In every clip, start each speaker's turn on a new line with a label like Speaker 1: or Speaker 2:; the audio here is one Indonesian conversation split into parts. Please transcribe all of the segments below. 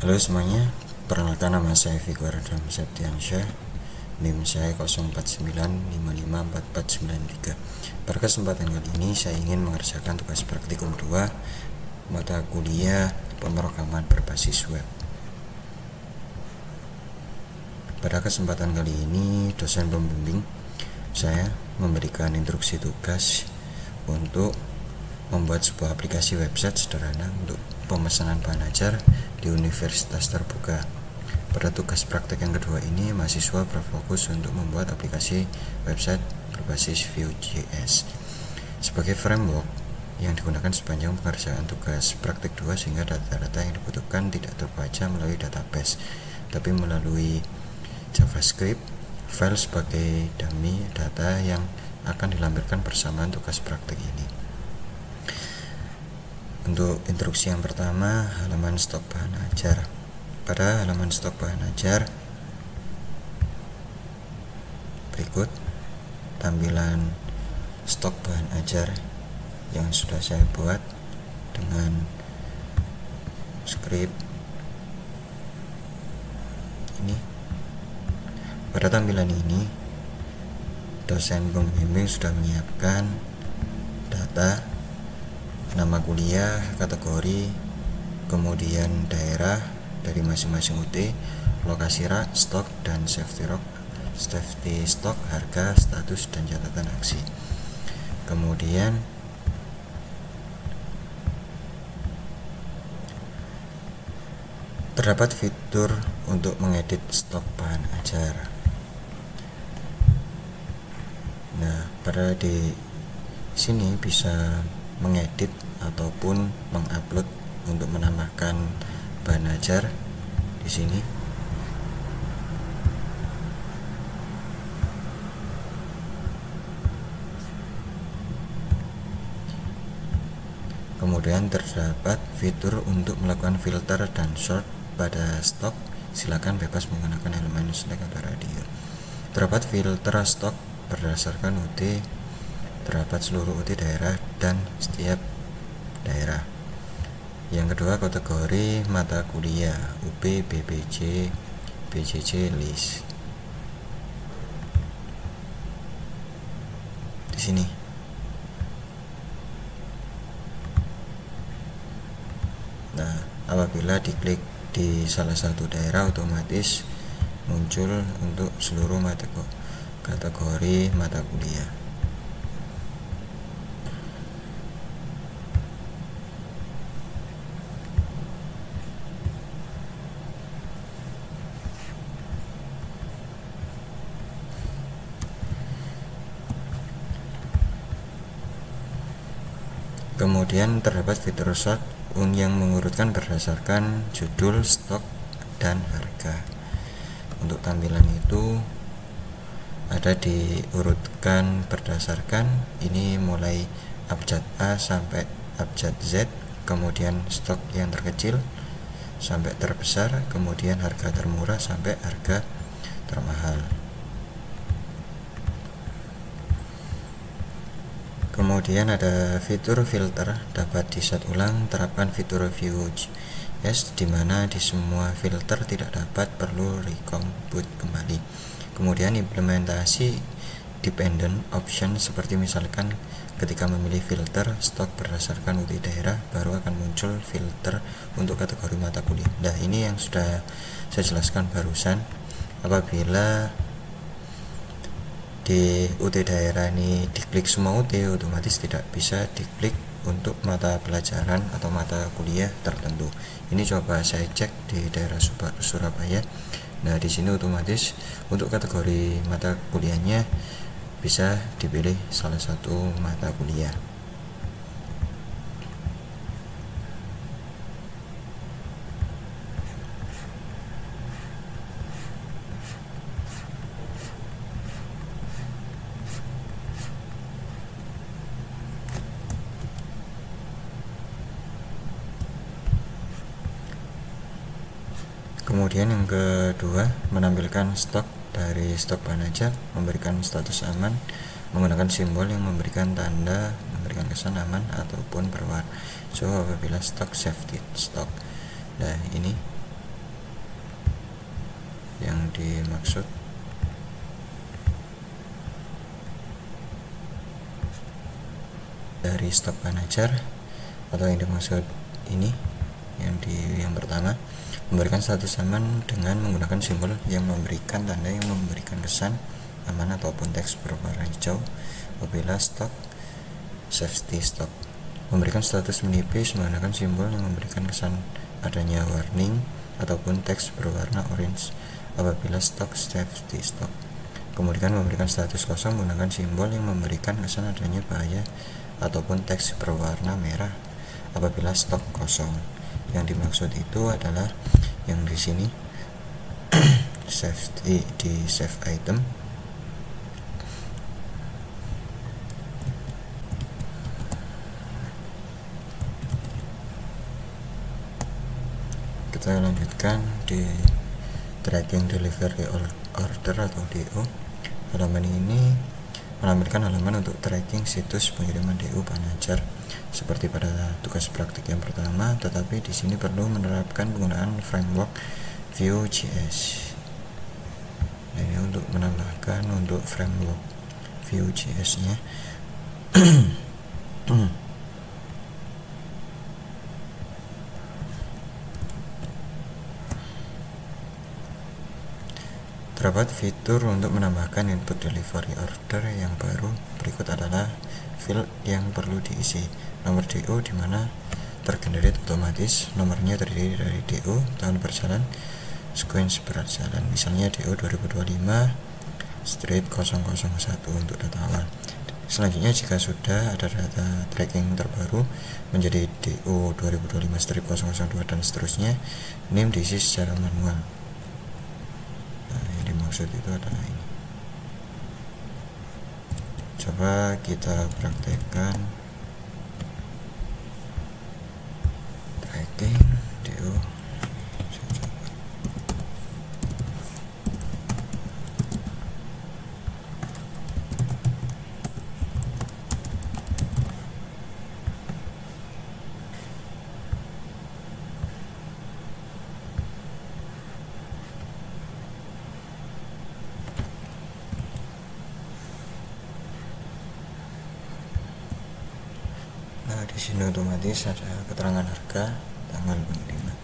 Speaker 1: Halo semuanya, perkenalkan nama saya Vigo Radam Septiansyah, NIM saya 0495544493. Pada kesempatan kali ini saya ingin mengerjakan tugas praktikum 2 mata kuliah pemrograman berbasis web. Pada kesempatan kali ini dosen pembimbing saya memberikan instruksi tugas untuk membuat sebuah aplikasi website sederhana untuk pemesanan bahan ajar di universitas terbuka. Pada tugas praktek yang kedua ini, mahasiswa berfokus untuk membuat aplikasi website berbasis Vue.js sebagai framework yang digunakan sepanjang pengerjaan tugas praktek 2, sehingga data-data yang dibutuhkan tidak terbaca melalui database, tapi melalui JavaScript file sebagai dummy data yang akan dilampirkan bersamaan tugas praktek ini. Untuk instruksi yang pertama, halaman stok bahan ajar. Pada halaman stok bahan ajar berikut tampilan stok bahan ajar yang sudah saya buat dengan script ini. Pada tampilan ini, dosen pembimbing sudah menyiapkan data, nama kuliah, kategori, kemudian daerah dari masing-masing UT, lokasi rak, stok, dan safety stock, harga, status, dan catatan aksi. Kemudian terdapat fitur untuk mengedit stok bahan ajar. Nah, pada di sini bisa mengedit ataupun mengupload untuk menambahkan bahan ajar di sini. Kemudian terdapat fitur untuk melakukan filter dan sort pada stok. Silakan bebas menggunakan elemen select atau radio. Terdapat filter stok berdasarkan UT, terdapat seluruh UT daerah dan setiap daerah. Yang kedua, kategori mata kuliah UB, BPJ, BJJ, list. Di sini. Nah, apabila diklik di salah satu daerah, otomatis muncul untuk seluruh kategori mata kuliah. Kemudian terdapat fitur sort yang mengurutkan berdasarkan judul, stok, dan harga. Untuk tampilan itu ada diurutkan berdasarkan ini mulai abjad A sampai abjad Z, kemudian stok yang terkecil sampai terbesar, kemudian harga termurah sampai harga termahal. Kemudian ada fitur filter dapat di-set ulang. Terapkan fitur Vue.js di mana di semua filter tidak dapat perlu recompute kembali. Kemudian implementasi dependent option, seperti misalkan ketika memilih filter stok berdasarkan UT daerah, baru akan muncul filter untuk kategori mata kuliah. Nah, ini yang sudah saya jelaskan barusan. Apabila di UT daerah ini diklik semua UT, otomatis tidak bisa diklik untuk mata pelajaran atau mata kuliah tertentu. Ini coba saya cek di daerah Surabaya. Nah, di sini otomatis untuk kategori mata kuliahnya bisa dipilih salah satu mata kuliah. Kemudian yang kedua, menampilkan stok dari stok bahan ajar, memberikan status aman menggunakan simbol yang memberikan tanda, memberikan kesan aman ataupun berwarna. So, apabila stok safety stock. Nah, ini yang dimaksud. Dari stock manager atau yang dimaksud ini yang pertama, memberikan status aman dengan menggunakan simbol yang memberikan tanda yang memberikan kesan aman ataupun teks berwarna hijau apabila stok safety stock. Memberikan status menipis menggunakan simbol yang memberikan kesan adanya warning ataupun teks berwarna orange apabila stok safety stock. Kemudian memberikan status kosong menggunakan simbol yang memberikan kesan adanya bahaya ataupun teks berwarna merah apabila stok kosong. Yang dimaksud itu adalah yang di sini safety di save item. Kita lanjutkan di tracking delivery order atau DO. Halaman ini menampilkan halaman untuk tracking situs pengiriman DO Panacer seperti pada tugas praktik yang pertama, tetapi di sini perlu menerapkan penggunaan framework Vue.js. Nah, ini untuk menambahkan untuk framework Vue.js-nya. Terdapat fitur untuk menambahkan input delivery order yang baru. Berikut adalah field yang perlu diisi. Nomor DO di mana tergenerate otomatis. Nomornya terdiri dari DO, tahun berjalan, sequence berjalan. Misalnya DO 2025 straight 001 untuk data awal. Selanjutnya jika sudah ada data tracking terbaru menjadi DO 2025 strip 002 dan seterusnya, name diisi secara manual. Maksud itu adalah ini. Coba kita praktekkan tracking DO. Nah, di sini otomatis ada keterangan harga, tanggal pengiriman.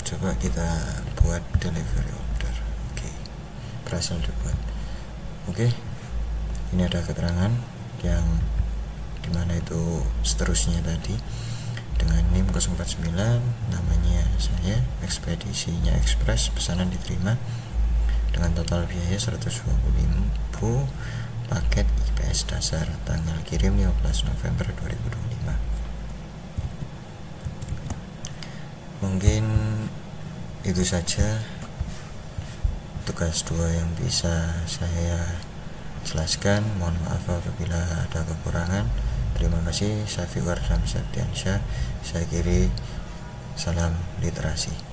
Speaker 1: Coba kita buat delivery order. Oke, berhasil dibuat. Oke, ini ada keterangan yang dimana itu seterusnya tadi dengan NIM 049, namanya saya, ekspedisinya ekspres, pesanan diterima dengan total biaya 120.000, paket IPS dasar, tanggal kirim 15 November 2025. Mungkin itu saja tugas 2 yang bisa saya jelaskan. Mohon maaf apabila ada kekurangan. Terima kasih. Saya Fikar Septiansyah. Saya kiri salam literasi.